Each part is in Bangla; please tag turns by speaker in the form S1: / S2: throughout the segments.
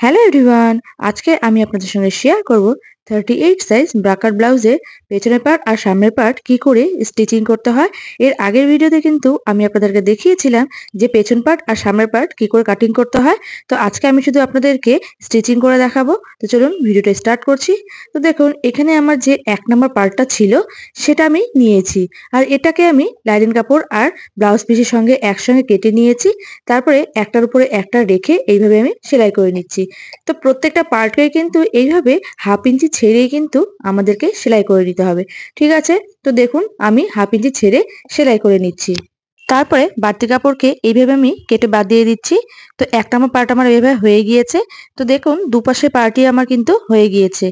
S1: হ্যালো এভরিওয়ান, আজকে আমি আপনাদের সঙ্গে শেয়ার করব 38 সাইজ ব্রাকার ব্লাউজের পেছনের পার্ট আর সামনের পার্ট কি করে স্টিচিং করতে হয়। এর আগের ভিডিওতে কিন্তু আমি আপনাদেরকে দেখিয়েছিলাম যে পেছন পার্ট আর সামনের পার্ট কি করে কাটিং করতে হয়। তো আজকে আমি শুধু আপনাদেরকে স্টিচিং করে দেখাবো। তো চলুন ভিডিওটা স্টার্ট করছি। তো দেখুন এখানে আমার যে 1 নম্বর পার্টটা ছিল সেটা আমি নিয়েছি, আর এটাকে আমি লাইনিং কাপড় আর ব্লাউজ পিসের সঙ্গে একসঙ্গে কেটে নিয়েছি। তারপরে একটার উপরে একটা রেখে এইভাবে আমি সেলাই করে নিচ্ছি। তো প্রত্যেকটা পার্টকে কিন্তু এইভাবে 1/2 ইঞ্চি ছেড়েই কিন্তু আমাদেরকে সেলাই করে নিতে হবে। ঠিক আছে? তো দেখুন আমি 1/2 ইঞ্চি ছেড়ে সেলাই করে নিচ্ছি। তারপরে বাড়তি কাপড়কে এইভাবে আমি কেটে বাদ দিয়ে দিচ্ছি। তো 1 নম্বর পার্ট আমার এভাবে হয়ে গিয়েছে। তো দেখুন দুপাশের পার্টই আমার কিন্তু হয়ে গিয়েছে।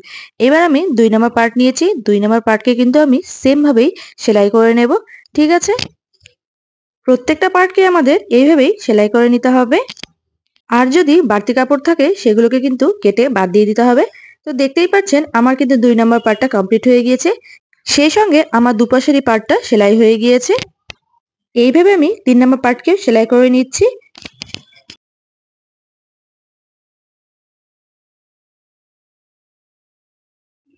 S1: এবার আমি 2 নম্বর পার্ট নিয়েছি। 2 নম্বর পার্টকে কিন্তু আমি সেম ভাবেই সেলাই করে নেব। ঠিক আছে? প্রত্যেকটা পার্টকে আমাদের এইভাবেই সেলাই করে নিতে হবে। আর যদি বাড়তি কাপড় থাকে সেগুলোকে কিন্তু কেটে বাদ দিয়ে দিতে হবে। তো দেখতেই পাচ্ছেন আমার কিন্তু 2 নম্বর পার্টটা কমপ্লিট হয়ে গিয়েছে। সেই সঙ্গে আমার দুপাশেরই পার্টটা সেলাই হয়ে গিয়েছে। এইভাবে আমি 3 নম্বর পার্টকে সেলাই করে নিচ্ছি।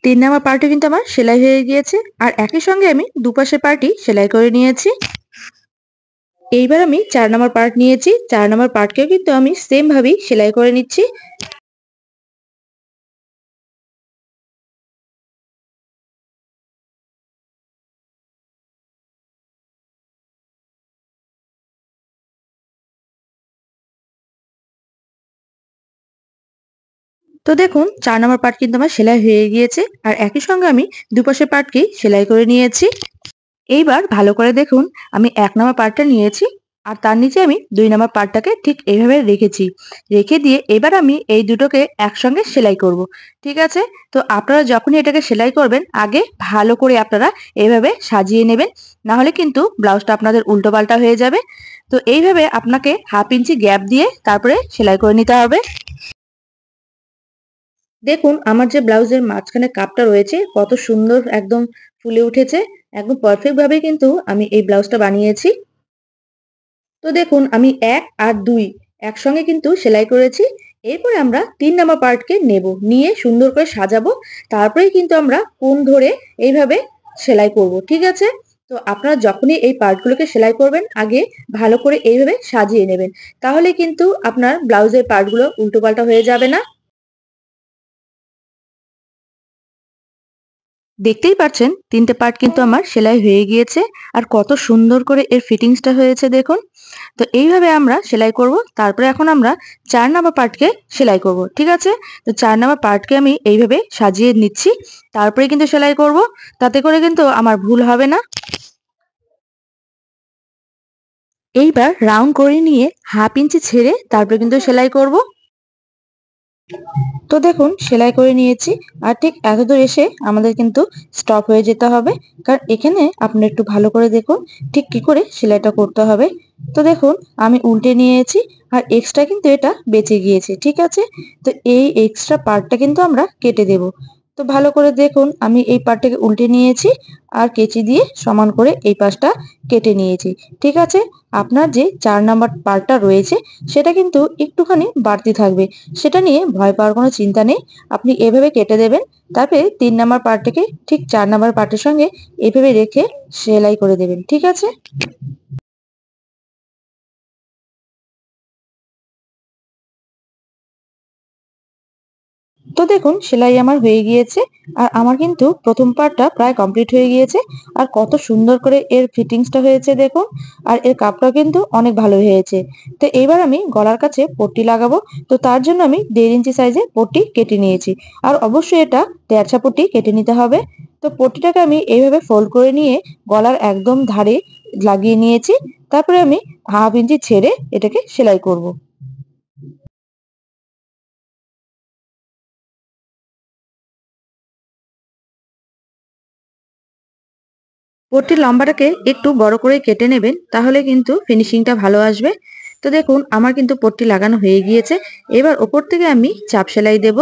S1: 3 নম্বর পার্টও কিন্তু আমার সেলাই হয়ে গিয়েছে। আর একই সঙ্গে আমি দুপাশের পার্টই সেলাই করে নিয়েছি। এইবার আমি 4 নম্বর পার্ট নিয়েছি। 4 নম্বর পার্টকেও কিন্তু আমি সেম ভাবেই সেলাই করে নিচ্ছি। তো দেখুন 4 নম্বর পার্ট কিন্তু আমার সেলাই হয়ে গিয়েছে। আর একই সঙ্গে আমি দুপাশের পার্টকেই সেলাই করে নিয়েছি। এইবার ভালো করে দেখুন আমি 1 নম্বর পার্টটা নিয়েছি, আর তার নিচে আমি 2 নম্বর পার্টটাকে ঠিক এইভাবে রেখেছি। রেখে দিয়ে এবার আমি এই দুটোকে একসঙ্গে সেলাই করব। ঠিক আছে? তো আপনারা যখনই এটাকে সেলাই করবেন আগে ভালো করে আপনারা এভাবে সাজিয়ে নেবেন। না হলে কিন্তু ব্লাউজটা আপনাদের উল্টোপাল্টা হয়ে যাবে। তো এইভাবে আপনাকে 1/2 ইঞ্চি গ্যাপ দিয়ে তারপরে সেলাই করে নিতে হবে। দেখুন আমার যে ব্লাউজের মাঝখানে কাপটা রয়েছে কত সুন্দর একদম ফুলে উঠেছে। একদম পারফেক্ট ভাবে কিন্তু আমি এই ব্লাউজটা বানিয়েছি। তো দেখুন আমি 1 আর 2 একসঙ্গে কিন্তু সেলাই করেছি। এরপরে আমরা 3 নাম্বার পার্টকে নেব। নিয়ে সুন্দর করে সাজাবো। তারপরেই কিন্তু আমরা কোণ ধরে এইভাবে সেলাই করব। ঠিক আছে? তো আপনারা যখনই এই পার্টগুলোকে সেলাই করবেন আগে ভালো করে এইভাবে সাজিয়ে নেবেন। তাহলে কিন্তু আপনার ব্লাউজের পার্টগুলো উল্টোপাল্টা হয়ে যাবে না। দেখতেই পাচ্ছেন 3টে পার্ট কিন্তু আমার সেলাই হয়ে গিয়েছে। আর কত সুন্দর করে এর ফিটিংসটা হয়েছে দেখুন। তো এইভাবে আমরা সেলাই করব। তারপরে এখন আমরা 4 নাম্বার পার্টকে সেলাই করব। ঠিক আছে? তো 4 নাম্বার পার্টকে আমি এইভাবে সাজিয়ে নিচ্ছি। তারপরে কিন্তু সেলাই করব। তাতে করে কিন্তু আমার ভুল হবে না। এইবার রাউন্ড করে নিয়ে 1/2 ইঞ্চি ছেড়ে তারপরে কিন্তু সেলাই করব। তো দেখুন সেলাই করে নিয়েছি। আর ঠিক এতদূর এসে আমাদের কিন্তু স্টপ হয়ে যেতে হবে। কারণ এখানে আপনারা একটু ভালো করে দেখুন ঠিক কি করে সেলাইটা করতে হবে। তো দেখুন আমি উল্টে নিয়েছি, আর এক্সট্রা কিন্তু এটা বেঁচে গিয়েছে। ঠিক আছে? তো এই এক্সট্রা পার্টটা কিন্তু আমরা কেটে দেব। তো ভালো করে দেখুন আমি এই পার্টটাকে উল্টে নিয়েছি, আর কেচি দিয়ে সমান করে এই পাশটা কেটে নিয়েছি। ঠিক আছে? আপনার যে 4 নাম্বার পার্টটা রয়েছে সেটা কিন্তু একটুখানি বাড়তি থাকবে। সেটা নিয়ে ভয় পাওয়ার কোনো চিন্তা নেই। আপনি এভাবে কেটে দেবেন। তারপরে 3 নাম্বার পার্টটাকে ঠিক 4 নাম্বার পার্টের সঙ্গে এভাবে রেখে সেলাই করে দেবেন। ঠিক আছে? তো দেখুন সেলাই আমার হয়ে গিয়েছে। আর আমার কিন্তু প্রথম পার্টটা প্রায় কমপ্লিট হয়ে গিয়েছে। আর কত সুন্দর করে এর ফিটিংসটা হয়েছে দেখুন। আর এর কাপড়টা কিন্তু অনেক ভালো হয়েছে। তো এবার আমি গলার কাছে পট্টি লাগাবো। তো তার জন্য আমি 1.5 ইঞ্চি সাইজে পট্টি কেটে নিয়েছি। আর অবশ্যই এটা তেরছা পট্টি কেটে নিতে হবে। তো পট্টিটাকে আমি এইভাবে ফোল্ড করে নিয়ে গলার একদম ধারে লাগিয়ে নিয়েছি। তারপরে আমি 1/2 ইঞ্চি ছেড়ে এটাকে সেলাই করব। পট্টির লম্বাটাকে একটু বড় করে কেটে নেবেন, তাহলে কিন্তু ফিনিশিংটা ভালো আসবে। তো দেখুন আমার কিন্তু পট্টি লাগানো হয়ে গিয়েছে। এবার ওপর থেকে আমি চাপ সেলাই দেব।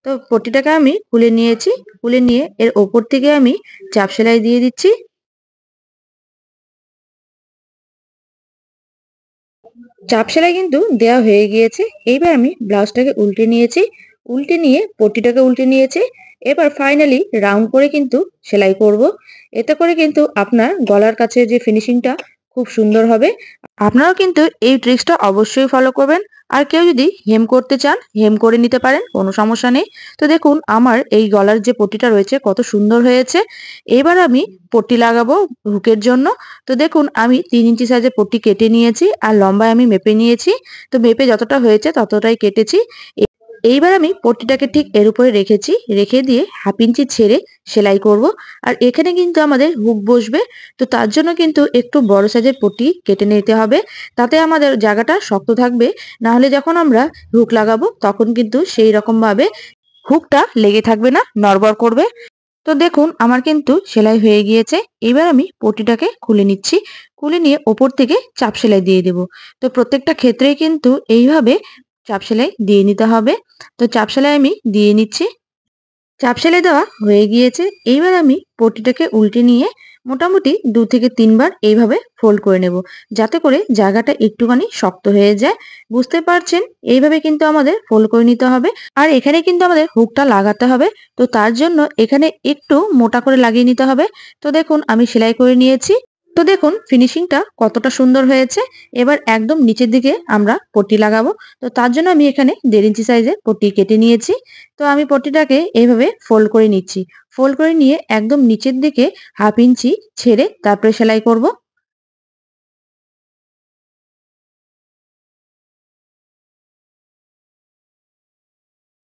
S1: তো পট্টিটাকে আমি খুলে নিয়েছি। খুলে নিয়ে এর ওপর থেকে আমি চাপ সেলাই দিয়ে দিচ্ছি। চাপ সেলাই কিন্তু দেওয়া হয়ে গিয়েছে। এইবার আমি ব্লাউজটাকে উল্টে নিয়েছি, উল্টে নিয়ে পট্টিটাকে উল্টে নিয়েছি। এবার ফাইনালি রাউন্ড করে কিন্তু সেলাই করব। এতে করে কিন্তু আপনার গলার কাছে যে ফিনিশিংটা খুব সুন্দর হবে। আপনারাও কিন্তু এই ট্রিক্সটা অবশ্যই ফলো করবেন। আর কেউ যদি হেম করতে চান, হেম করে নিতে পারেন, কোনো সমস্যা নেই। তো দেখুন আমার এই গলার যে পট্টিটা রয়েছে কত সুন্দর হয়েছে। এবার আমি পট্টি লাগাবো হুকের জন্য। তো দেখুন আমি 3 ইঞ্চি সাইজের পট্টি কেটে নিয়েছি আর লম্বায় আমি মেপে নিয়েছি। তো মেপে যতটা হয়েছে ততটাই কেটেছি। এইবার আমি পট্টিটাকে ঠিক এর উপরে রেখেছি, রেখে দিয়ে 1/2 ইঞ্চি ছেড়ে সেলাই করব। আর এখানে কিন্তু আমাদের হুক বসবে। তো তার জন্য কিন্তু একটু বড় সাইজের পট্টি কেটে নিতে হবে, তাতে আমাদের জায়গাটা শক্ত থাকবে। না হলে যখন আমরা হুক লাগাবো তখন কিন্তু সেই রকম ভাবে হুকটা লেগে থাকবে না, নড়বড় করবে। তো দেখুন আমার কিন্তু সেলাই হয়ে গিয়েছে। এবার আমি পট্টিটাকে খুলে নিচ্ছি। খুলে নিয়ে ওপর থেকে চাপ সেলাই দিয়ে দেব। তো প্রত্যেকটা ক্ষেত্রেই কিন্তু এইভাবে চাপ সেলাই দিয়ে নিতে হবে। তো চাপ সেলাই আমি দিয়ে নিচ্ছি। চাপ সেলাই দেওয়া হয়ে গিয়েছে। এইবার আমি পট্টিটাকে উল্টে নিয়ে মোটামুটি 2 থেকে 3 বার এইভাবে ফোল্ড করে নেব, যাতে করে জায়গাটা একটুখানি শক্ত হয়ে যায়। বুঝতে পারছেন? এইভাবে কিন্তু আমাদের ফোল্ড করে নিতে হবে। আর এখানে কিন্তু আমাদের হুকটা লাগাতে হবে। তো তার জন্য এখানে একটু মোটা করে লাগিয়ে নিতে হবে। তো দেখুন আমি সেলাই করে নিয়েছি। তো দেখুন ফিনিশিংটা কতটা সুন্দর হয়েছে। এবার একদম নিচের দিকে আমরা পট্টি লাগাবো। তো তার জন্য আমি এখানে 1.5 ইঞ্চি সাইজের পট্টি কেটে নিয়েছি। তো আমি পট্টিটাকে এইভাবে ফোল্ড করে নিচ্ছি। ফোল্ড করে নিয়ে একদম নিচের দিকে 1/2 ইঞ্চি ছেড়ে তারপরে সেলাই করব।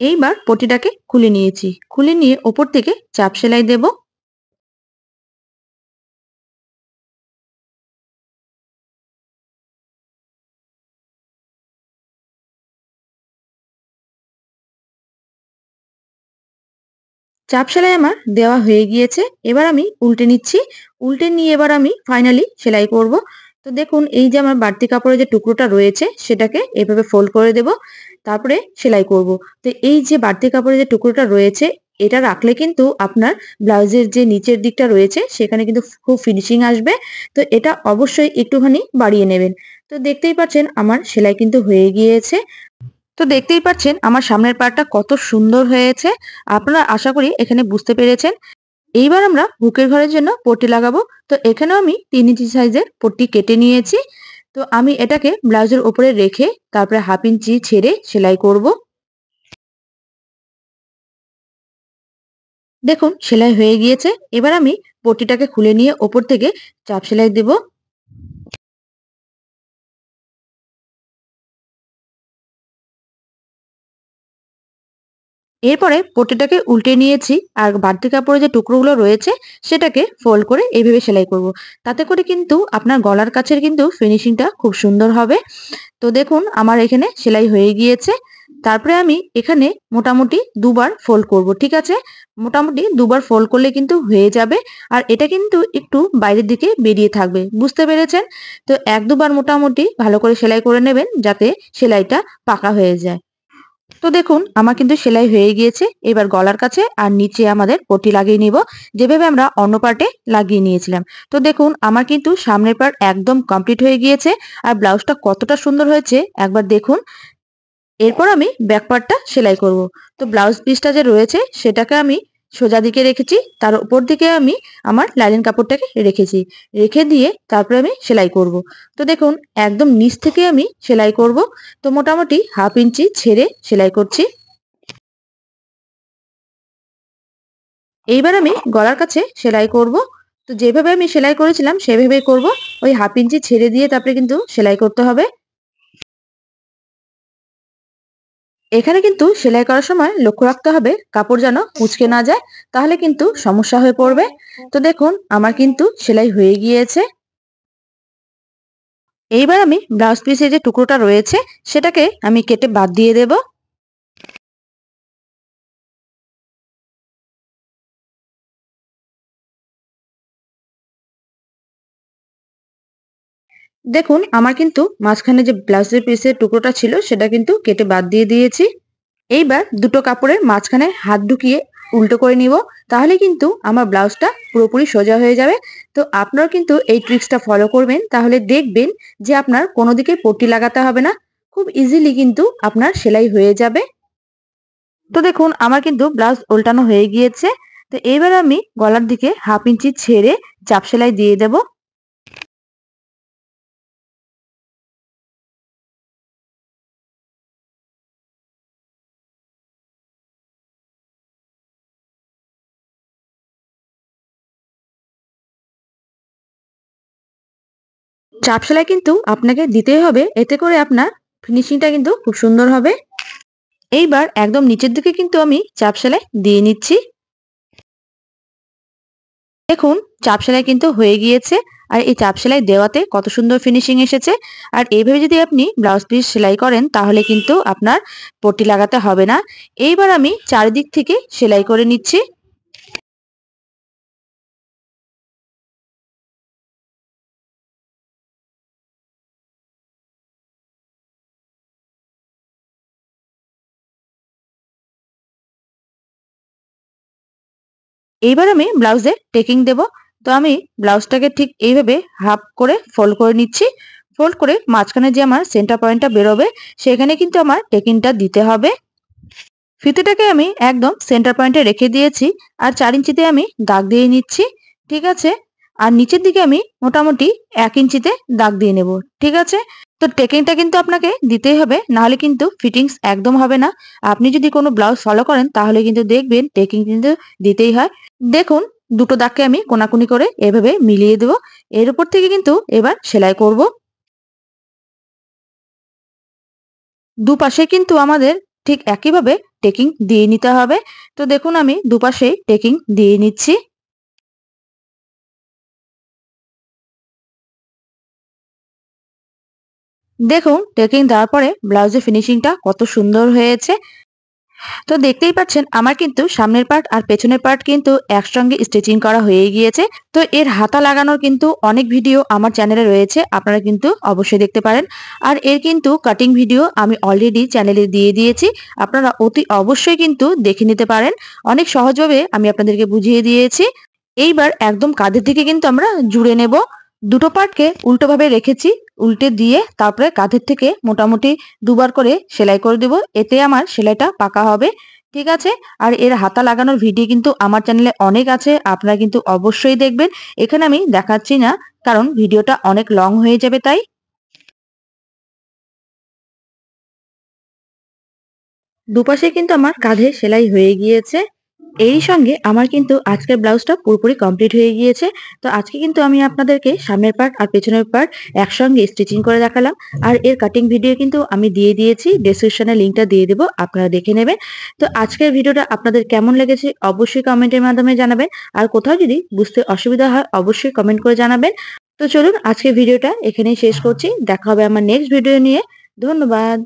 S1: এইবার পট্টিটাকে খুলে নিয়েছি। খুলে নিয়ে ওপর থেকে চাপ সেলাই দেব। চাপ সেলাই আমার দেওয়া হয়ে গিয়েছে। এবার আমি উল্টে নিচ্ছি। উল্টে নিয়ে এবার আমি ফাইনালি সেলাই করব। তো দেখুন এই যে আমার বাড়তি কাপড়ের যে টুকরোটা রয়েছে সেটাকে এভাবে ফোল্ড করে দেব। তারপরে সেলাই করব। তো এই যে বাড়তি কাপড়ের যে টুকরোটা রয়েছে এটা রাখলে কিন্তু আপনার ব্লাউজের যে নিচের দিকটা রয়েছে সেখানে কিন্তু খুব ফিনিশিং আসবে। তো এটা অবশ্যই একটুখানি বাড়িয়ে নেবেন। তো দেখতেই পাচ্ছেন আমার সেলাই কিন্তু হয়ে গিয়েছে। তো দেখতেই পাচ্ছেন আমার সামনের পার্টটা কত সুন্দর হয়েছে। আপনারা আশা করি এখানে বুঝতে পেরেছেন। এইবার আমরা হুকের ঘরের জন্য পট্টি লাগাবো। তো এখানেও আমি 3 ইঞ্চি সাইজের পট্টি কেটে নিয়েছি। তো আমি এটাকে ব্লাউজের উপরে রেখে তারপরে 1/2 ইঞ্চি ছেড়ে সেলাই করব। দেখুন সেলাই হয়ে গিয়েছে। এবার আমি পট্টিটাকে খুলে নিয়ে ওপর থেকে চাপ সেলাই দেব। এরপরে পট্টিটাকে উল্টে নিয়েছি আর বাড়তি কাপড়ের যে টুকরোগুলো রয়েছে সেটাকে ফোল্ড করে এইভাবে সেলাই করব। তাতে করে কিন্তু আপনার গলার কাছের কিন্তু ফিনিশিংটা খুব সুন্দর হবে। তো দেখুন আমার এখানে সেলাই হয়ে গিয়েছে। তারপরে আমি এখানে মোটামুটি 2 বার ফোল্ড করব। ঠিক আছে? মোটামুটি 2 বার ফোল্ড করলে কিন্তু হয়ে যাবে। আর এটা কিন্তু একটু বাইরের দিকে বেরিয়ে থাকবে। বুঝতে পেরেছেন? তো 1-2 বার মোটামুটি ভালো করে সেলাই করে নেবেন যাতে সেলাইটা পাকা হয়ে যায়। তো দেখুন আমার কিন্তু সেলাই হয়ে গিয়েছে। এবার গলার কাছে আর নিচে আমাদের পট্টি লাগিয়ে নিব, যেভাবে আমরা অন্য পার্টে লাগিয়ে নিয়েছিলাম। তো দেখুন আমার কিন্তু সামনের পার্ট একদম কমপ্লিট হয়ে গিয়েছে। আর ব্লাউজটা কতটা সুন্দর হয়েছে একবার দেখুন। এরপর আমি ব্যাক পার্টটা সেলাই করব। তো ব্লাউজ পিসটা যে রয়েছে সেটাকে আমি সোজা দিকে রেখেছি, তার উপর দিকে আমি আমার লাইনিং কাপড়টাকে রেখেছি। রেখে দিয়ে তারপরে আমি সেলাই করব। তো দেখুন একদম নিচ থেকে আমি সেলাই করব। তো মোটামুটি 1/2 ইঞ্চি ছেড়ে সেলাই করছি। এইবার আমি গলার কাছে সেলাই করব। তো যেভাবে আমি সেলাই করেছিলাম সেভাবেই করব। ওই 1/2 ইঞ্চি ছেড়ে দিয়ে তারপরে কিন্তু সেলাই করতে হবে। এখানে কিন্তু সেলাই করার সময় লক্ষ্য রাখতে হবে কাপড় যেন কুঁচকে না যায়, তাহলে কিন্তু সমস্যা হয়ে পড়বে। তো দেখুন আমার কিন্তু সেলাই হয়ে গিয়েছে। এইবার আমি ব্লাউজ পিসের যে টুকরোটা রয়েছে সেটাকে আমি কেটে বাদ দিয়ে দেব। দেখুন আমার কিন্তু মাঝখানে যে ব্লাউজের পিসের টুকরোটা ছিল সেটা কিন্তু কেটে বাদ দিয়ে দিয়েছি। এইবার দুটো কাপড়ের মাঝখানে হাত ঢুকিয়ে উল্টো করে নিব, তাহলে কিন্তু আমার ব্লাউজটা পুরোপুরি সোজা হয়ে যাবে। তো আপনারা কিন্তু এই ট্রিক্সটা ফলো করবেন, তাহলে দেখবেন যে আপনার কোনো দিকে পট্টি লাগাতে হবে না, খুব ইজিলি কিন্তু আপনার সেলাই হয়ে যাবে। তো দেখুন আমার কিন্তু ব্লাউজ উল্টানো হয়ে গিয়েছে। তো এইবার আমি গলার দিকে 1/2 ইঞ্চি ছেড়ে চাপ সেলাই দিয়ে দেব। চাপ সেলাই কিন্তু আপনাকে দিতেই হবে, এতে করে আপনার ফিনিশিংটা কিন্তু খুব সুন্দর হবে। এইবার একদম নিচের দিকে কিন্তু আমি চাপ সেলাই দিয়ে নিচ্ছি। দেখুন চাপ সেলাই কিন্তু হয়ে গিয়েছে, আর এই চাপ সেলাই দেওয়াতে কত সুন্দর ফিনিশিং এসেছে। আর এইভাবে যদি আপনি ব্লাউজ পিস সেলাই করেন তাহলে কিন্তু আপনার পট্টি লাগাতে হবে না। এইবার আমি চারিদিক থেকে সেলাই করে নিচ্ছি। এইবার আমি ব্লাউজে টেকিং দেব। তো আমি ব্লাউজটাকে ঠিক এইভাবে হাফ করে ফোল্ড করে নিচ্ছি। ফোল্ড করে মাঝখানে যে আমার সেন্টার পয়েন্টটা বেরোবে সেখানে কিন্তু আমার টেকিংটা দিতে হবে। ফিতেটাকে আমি একদম সেন্টার পয়েন্টে রেখে দিয়েছি, আর 4 ইঞ্চিতে আমি দাগ দিয়ে নিচ্ছি। ঠিক আছে, আর নিচের দিকে আমি মোটামুটি 1 ইঞ্চিতে দাগ দিয়ে নেব। ঠিক আছে, তো টেকিংটা কিন্তু আপনাকে দিতেই হবে, নাহলে কিন্তু ফিটিংস একদম হবে না। আপনি যদি কোনো ব্লাউজ ফলো করেন তাহলে কিন্তু দেখবেন টেকিং কিন্তু দিতেই হয়। দেখুন দুটো দাগকে আমি কোনাকুনি করে এভাবে মিলিয়ে দেব। এর উপর থেকে কিন্তু এবার সেলাই করব। দুপাশে কিন্তু আমাদের ঠিক একইভাবে টেকিং দিয়ে নিতে হবে। তো দেখুন আমি দুপাশেই টেকিং দিয়ে নিচ্ছি। দেখুন টেকিং দেওয়ার পরে ব্লাউজের ফিনিশিংটা কত সুন্দর হয়েছে। তো দেখতেই পাচ্ছেন আমার কিন্তু সামনের পার্ট আর পেছনের পার্ট কিন্তু একসঙ্গে স্টিচিং করা হয়ে গিয়েছে। তো এর হাতা লাগানোর কিন্তু অনেক ভিডিও আমার চ্যানেলে রয়েছে, আপনারা কিন্তু অবশ্যই দেখতে পারেন। আর এর কিন্তু কাটিং ভিডিও আমি অলরেডি চ্যানেলে দিয়ে দিয়েছি, আপনারা অতি অবশ্যই কিন্তু দেখে নিতে পারেন। অনেক সহজভাবে আমি আপনাদেরকে বুঝিয়ে দিয়েছি। এইবার একদম কাঁধের দিকে কিন্তু আমরা জুড়ে নেব। দুটো পার্টকে উল্টোভাবে রেখেছি, উল্টে দিয়ে তারপরে কাঁধের থেকে মোটামুটি দুবার করে সেলাই করে দেব, এতে আমার সেলাইটা পাকা হবে। ঠিক আছে, আর এর হাতা লাগানোর ভিডিও কিন্তু আমার চ্যানেলে অনেক আছে, আপনারা কিন্তু অবশ্যই দেখবেন। এখানে আমি দেখাচ্ছি না, কারণ ভিডিওটা অনেক লং হয়ে যাবে তাই। দুপাশে কিন্তু আমার কাঁধে সেলাই হয়ে গিয়েছে। এরই সঙ্গে আমার কিন্তু আজকের ব্লাউজটা পুরোপুরি কমপ্লিট হয়ে গিয়েছে। তো আজকে কিন্তু আমি আপনাদেরকে সামনের পার্ট আর পেছনের পার্ট একসঙ্গে স্টিচিং করে দেখালাম। আর এর কাটিং ভিডিও কিন্তু আমি দিয়ে দিয়েছি, ডেসক্রিপশনে লিংকটা দিয়ে দেবো, আপনারা দেখে নেবেন। তো আজকের ভিডিওটা আপনাদের কেমন লেগেছে অবশ্যই কমেন্টের মাধ্যমে জানাবেন। আর কোথাও যদি বুঝতে অসুবিধা হয় অবশ্যই কমেন্ট করে জানাবেন। তো চলুন আজকের ভিডিওটা এখানেই শেষ করছি, দেখা হবে আমার নেক্সট ভিডিও নিয়ে। ধন্যবাদ।